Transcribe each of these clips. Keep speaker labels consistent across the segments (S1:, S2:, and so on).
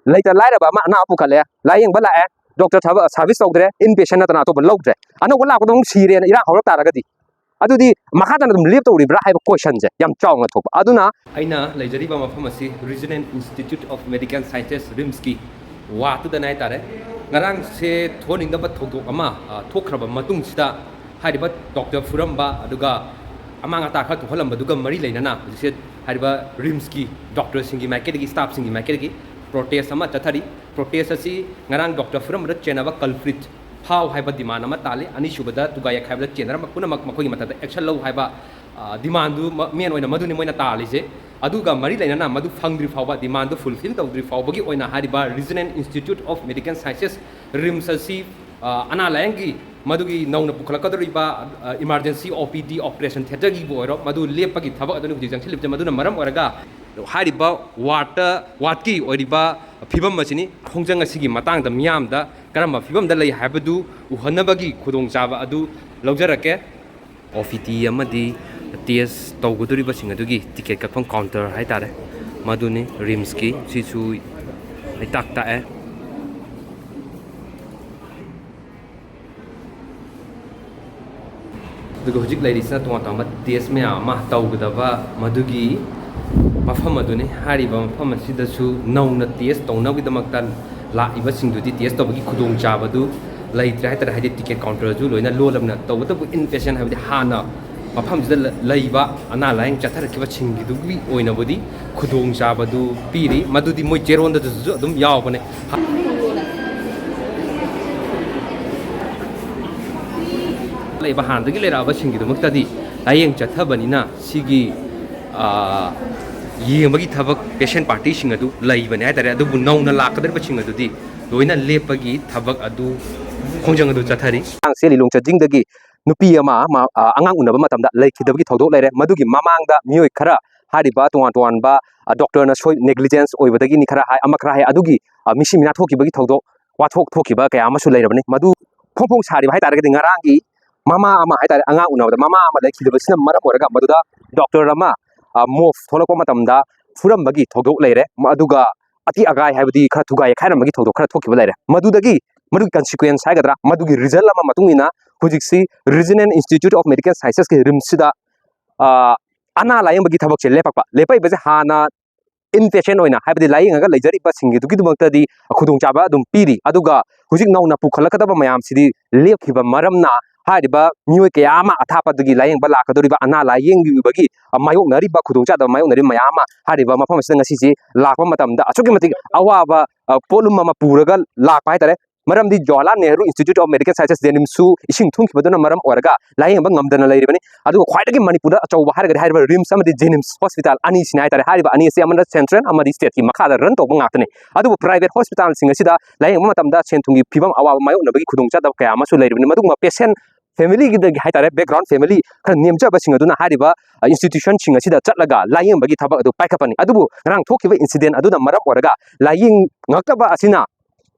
S1: लेता लाइरबा मा ना पुखले लायेंग बला ए डॉक्टर सर्विस तौद्रे इनपेशेंट नतना तो लौद्रे अनो वला को सिरे इरा हौर तारगदी अदुदी मखादन दम लेप तौरिब्रा हाइब क्वेश्चन जे याम चावना थोप अदुना
S2: अइना लेजरीबा मफम असि regional institute of medical sciences RIMS की वातु दनाय तारे ngarang se thoningbा thoudok ama thokraba matung sida hariba doctor phuramba aduga amanga ta kha thohalamba duga mari leinana se hariba rims ki doctor singi market ki staff singi market ki protest ama chathari protest asi ngarang doctor phuramba chenaba culprit phau haiba demand ama tale ani subada tuga yak haiba chenara makuna makoi mata action low haiba demand du men oina maduni moina tali se aduga mari lainana madu fangdri fawba demand du fulfill tawdri fawbagi oina hariba regional institute of medical sciences rims asi ana layangi madugi nauna pukhalakadriba emergency opd operation theater gi boiro madu lepagi thabak adunu hujang silipte maduna maram oraga hariba wat ki oriba phibam masini khongjang asigi matang da miyam da karamba phibam da lei habadu uhanabagi khudong chaba adu lawjarake opd amadi test तौगदुरिबा सिंग अदुगी ticket कफम counter हाय तारे मदुनी RIMS की सिसु हाय ताक ताए दुगो हुजिक लाइरिसना तोमा तोमा टेस्ट में आमा तौगदबा मदुगी मफम मदुनी हारिबा मफम सिदसु नौना टेस्ट तौनागिदमक्ता लाइबा सिंगदुदी टेस्ट तौबगी खुदोंग चाबदु लाइत्रे हाय तारे हाय टिकेट काउंटर जु लोइना लोलमना तौबदबु इनपेशेंट हायबदि हाना मफम जिदा लैबा अना लायंग चथरकिबा छिंगिदुगी ओइनाबुदी खुदोंग चाबदु पीरी मदुदी मोय जेरोंदा दजु अदुम यावबने लैबा हानदगी लेराबा छिंगिदुमक्तदी लायंग चथबनिना सिगी येंबगी थबक पेशेंट पार्टी सिंगदु लैबने हायतारे अदुबु नौना लाकदरबा छिंगदुदी लोइना लेपगी थबक अदु खोंजंग अदु चथरी सेली लोंग चजिंगदगी नुपी अमा अंगांग उनबा मतमदा लेखिदबगी थौदोक लेरे मदुगी ममांगदा मियोय खरा हारिबा तोवान तोवानबा डॉक्टर ना सोय नेग्लिजेंस ओइबदगी नि खरा हाय अमा खरा हाय अदुगी मिसि मिना थोकिबगी थौदोक वाथोक थोकिबा कया अमासु लेरबने मदु फोंफों सारिबा हाय तारगदि ngaranggi mama ama हाय तारे अंगांग उनबदा ममा अमा लेखिदबसिना मरम ओरगा मदुदा डॉक्टर अमा मोफ थोलको मतमदा फुरमबगी थौदोक लेरे मदुगा अति अगाय हायबदी खरा थुगाय खायरमबगी थौदोक खरा थोकिबा लेरे मदुदगी मदुगी consequence हायगदरा मदुगी रिजल्ट अमा मतुंगिना हुजिक्सी regional institute of medical sciences के रिम्सदा अना लायंबगी थबक से लेपकपा लेपाइबजे हाना इनपेशेंट ओइना हायबदि लायंगा लेजरिबा सिंगिदुगी दुमक्तदी खुदोंग चाबा अदुम पीरी अदुगा हुजिक नौना पुखलकदबा मयाम सिदी लेपखिबा मरमना हारिबा मियोय कयामा अथापदगी लायंबा लाकदोरिबा अना लायंगिबगी मायोगनरिबा खुदोंग चादा मायोगनरि मयामा हारिबा मफम सिदा ngasi लाकपा मतमदा अचुकी मतिक अवाबा पोलुम मा पुरगा लाकपा हायतारे मरमदी Jawaharlal Nehru institute of medical sciences जेनिम्सु इसिंग थुंखिबदुना मरम ओरगा लायंबा ngamdana लेरिबनि अदु ख्वाइदगी मणिपुर अचौबा हारगदि हारिबा रिम्स अमदि जेनिम्स हॉस्पिटल अनि सिना हायतारे हारिबा अनि से अमदा सेंट्रल अमदि स्टेट की मखादा रन तौबा ngakतने अदु प्राइवेट हॉस्पिटल सिंग सिदा लायंबा मतमदा सेंथुंगी फिबम अवाबा मायोगनबगी खुदोंचादा कया अमसु लेरिबनि मदुमा पेशेंट फैमिली की हायतारे बैकग्राउंड फैमिली खर नेमजबा सिंग अदुना हारिबा इंस्टीट्यूशन सिंग सिदा चटलगा लायंबगी थबक अदु पाइखपनि अदुबु रंग थोखिबा इंसिडेंट अदुना मरम ओरगा लायंग ngakaba asina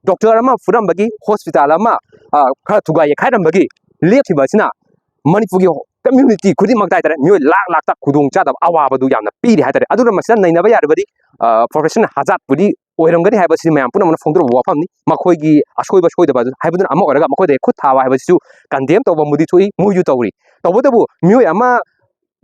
S2: डॉक्टर अमा फुरमबगी हॉस्पिटल अमा खरा थुगाय खायरमबगी लेखिबसिना मणिपुर की कम्युनिटी खुदी मक्ताय तारे मियो लाख लाख ता खुदोंग चादा अवाबदु यामना पीरि हायतारे अदुना मसिना नैनबा यारबदी प्रोफेशनल हजात पुदी ओइरंगनी हायबसि मयाम पुना मन फोंद्रो वाफमनी मखोयगी असोयबा सोयदबा हायबदुना अमा ओरगा मखोयदे खुद थावा हायबसिसु कंडेम तौबा मुदी थोई मुयु तौरी तौबदबु मियो अमा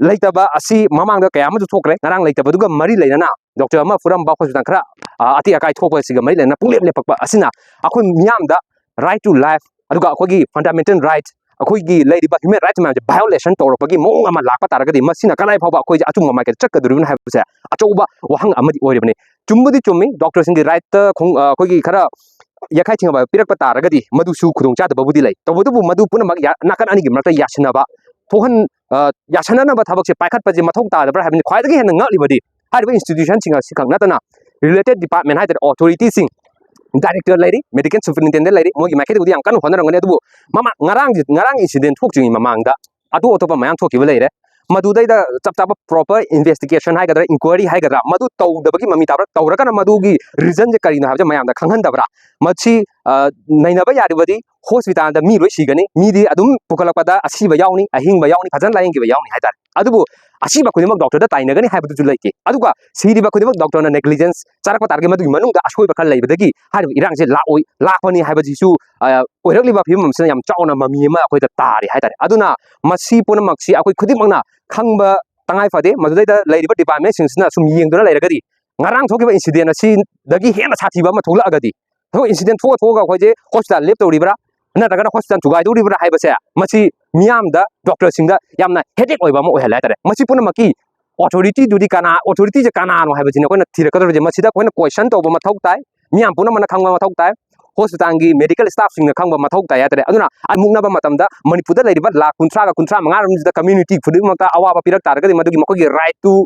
S2: लेतबा असि ममांगदा कयामदु थोकरे ngarang लेतबदुगा मरि लेना डॉक्टर अमा फुरमबा हॉस्पिटल खरा अति अकाय थोकबसिगा मरि लेना पुंगलेप लेपकबा असिना अखोय मियामदा राइट टू लाइफ अदुगा अखोयगी फंडामेंटल राइट अखोयगी लेरिबा ह्यूमन राइट्स मैम वायोलेशन तौरपगी मोंग अमा लाकपा तारगदि मसिना कलाय फावबा अखोय अचुम माइके चक्कदुरुन हायबसे अचौबा वहंग अमदि ओइरबने चुम्बुदी चुम्मी डॉक्टर सिंगी राइट अखोयगी खरा यखाय थिंगबा पिरकपा तारगदि मदुसु खुदोंग चादबबुदी लै तौबदुबु मदु पुनमक नाकन अनिगी मरता यासनबा थोहन यासननबा थबकसे पाइखतपजे मथौ तादब्रा हायबनि ख्वाइदगी हेन ngaklibadi हारिबा इंस्टीट्यूशन सिंगा सिखंग नतना रिलेटेड डिपार्टमेंट हायदर अथॉरिटी सिंग डायरेक्टर लेरी मेडिकल सुपरिटेंडेंट लेरी मोगी माइकेदुदी याम कन होनरंगने अदुबु ममा ngarang इंसिडेंट थोकजिंग ममांगदा अदु अतोपा मयाम थोकिबा लेरे मदुदैदा चपचाप प्रॉपर इन्वेस्टिगेशन हायगदरा इंक्वायरी हायगदरा मदु तौदबगी ममी ताबरा तौरकन मदुगी रीजन जे करिनो हाबजे मयामदा खंगहनदबरा मछि
S1: नैनबा यारिबदी hospital da mi loi sigani mi di adum pukalakpada asiba yauni ahingba yauni fajan layengba yauni haidar adubu asiba kudimak doctor da tainagani haibadu julaike aduga siriba kudimak doctor na negligence charakpa targe madu manung da asoi bakal laibadagi har irang je laoi lakpani haibadi su oirakliba phimam sina yam chauna mami ma akoi da tari haidar aduna masi punamak si akoi kudimakna khangba tangai fade madudai da lairiba department singsna sum yengduna lairagadi ngarang thokiba incident asi dagi hena sathiba ma thola agadi tho incident thoga khoje hospital lep tawribra नतगना hospital थुगाइदोरिब्रा हाइबसे मसी मियाम दा doctor सिंगा यामना headache ओइबा म ओहला तारे मसी पुनमकी authority दुदी काना अथॉरिटी जे काना नो हाइबसिने कोइन थिरकदर जे मसीदा कोइन क्वेश्चन तोबा मथौ ताइ मियाम पुनमना खंगबा मथौ ताइ हॉस्पिटल गी मेडिकल स्टाफ सिंगा खंगबा मथौ ताइ तारे अदुना अमुगनाबा मतमदा मणिपुरदा लेरिबा लाख 15 रमजिदा कम्युनिटी खुदिमता अवाबा पिरक तारगदि मदुगी मखोगी राइट टू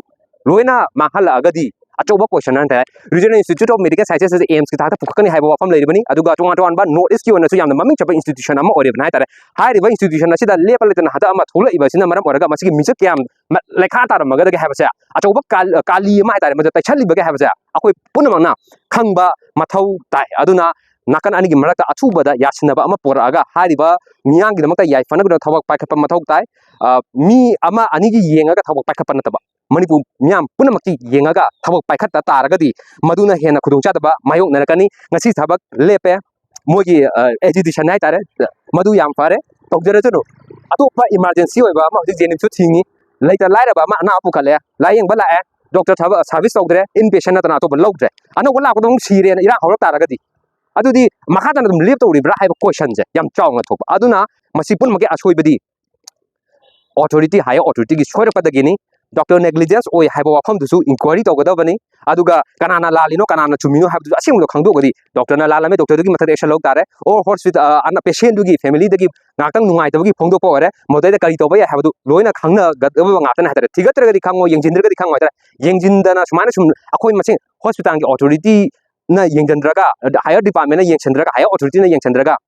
S1: लोइना माहला अगदी अचौबा क्वेश्चन है regional institute of medical sciences AIIMS की थाता पुखकनी हाइबा वाफम लेरिबनी अदुगा टोंगा बा नॉर्थ ईस्ट की ओनसु यामना ममिंग चबा इंस्टीट्यूशन अमा ओरेबना हाइतारे हाइरिबा इंस्टीट्यूशन असिदा लेपलतना हदा अमा थोला इबासिना मरम ओरगा मसिगी मिजक क्याम लेखा तारमगदगे हाइबसे अचौबा काली अमा हाइतारे मज तैछलिबगे हाइबसे अखोय पुनमना खंगबा मथौ ताइ अदुना नाकन अनिगी मरकता अथुबदा यासिनबा अमा पोरागा हाइरिबा मियांगी दमकता याइफनगदो थबक पाइखपा मथौ ताइ मी अमा अनिगी येंगागा थबक पाइखपा नतबा मणिपुर मियाम पुनमकी येंगागा थबक पाइखता तारगदी मदुना हेना खुदुंचादबा मायोक नरकनी ngasi थबक लेपे मोगी एजुकेशन हाइ तारे मदु याम फारे तौजरजनो अतोपा इमरजेंसी ओइबा मा हजि जेनिम सु थिंगी लैता लाइरबा मा अना अपुखले लायेंगबा लाए डॉक्टर थबक सर्विस तौदरे इन पेशेंट नतना अतोप लौद्रे अनो लाको दम सिरेन इरा हौर तारगदी अदुदी मखादन दम लेप तौरिब्रा हाइबा क्वेश्चन जे याम चावना थोप अदुना मसी पुनमके असोइबदी अथॉरिटी हायर अथॉरिटी की सोइरपदगिनी डॉक्टर नेग्लिजेंस ओइ हाइबा वाफम दुसु इंक्वायरी तौगदबनी अदुगा कनाना लालिनो कनाना चुमिनो हाइबदु असिमलो खंदोगदी डॉक्टर ना लालामे डॉक्टर दुगी मथक एक्शन लौक तारे ओ हॉस्पिटल अना पेशेंट दुगी फैमिली दगी नातंग नुंगाइतबगी फोंदोपो ओरे मोदैदा करी तौबा या हाइबदु लोइना खंगना गदबा ngaten हाइतरे थिगतरगदी खंगो यंजिनद्रगदी खंगो हाइतरे यंजिनदना सुमाना सुम अखोय मसिंग हॉस्पिटल की अथॉरिटी ना यंजनद्रगा हायर डिपार्टमेंट ना यंजनद्रगा हायर अथॉरिटी ना यंजनद्रगा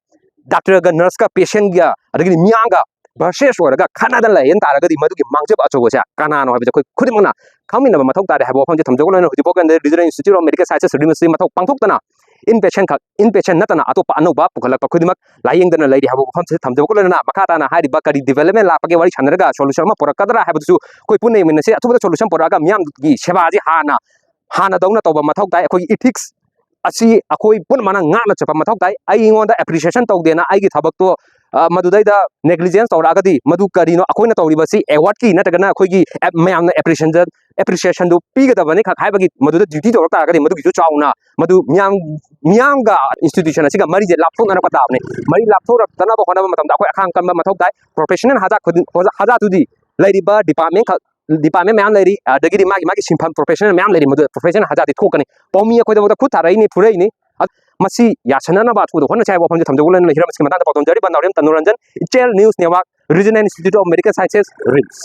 S1: डॉक्टर गा नर्स का पेशेंट गा अदगी मियांगा versus ओरगा खानादा लायन तारगदी मदुगी मांगजब अचोबसे कानानो हाइबसे खोय खुदिमना खामिनबा मथौ तारे हाइबो फमजे थमजगो लनो हुदिपोकन regional institute of medical sciences RIMS मथौ पांथोक्तना इन पेशेंट नतना अतोपा अनौबा पुखलक खुदिमक लायेंगदना लैरि हाइबो फमजे थमजगो लनो मखाताना हाइरिबा करी डेवलपमेंट लापगे वारी छनरगा सॉल्यूशन मा पोरकदरा हाइबदुसु कोय पुनै मिनसे अथुबदा सॉल्यूशन पोरागा मियाम गी सेवाजी हाना दौना तौबा मथौ ताइ अखोय इथिक्स असि अखोय पुनमना ngana chapa mathok tai ai ingonda appreciation tawdena ai gi thabak to madudai negligence tawragadi madu karino akoina tawribasi award ki natagana akhoi gi mayamna appreciation do pigadabani khak haibagi maduda duty tawrak taragadi madu gi chu chauna madu miyam ga institution asiga mari je lapthok na patabne mari lapthok tana ba hona matam da akhoi akhang kan mathok tai professional haja tudi lairiba department मैम लेरी दगिरी मागी सिंफम professional मैम लेरी मदु professional हजाती थोकनी पौमी अखोय दबदा खुद थारैनी फुरैनी मसी यासनना बा थुदो होन चाय वफम जे थमजगुलन हिरमस की मता पतन जरी बनदावरिम तनुरंजन इचेल news network regional institute of medical sciences RIMS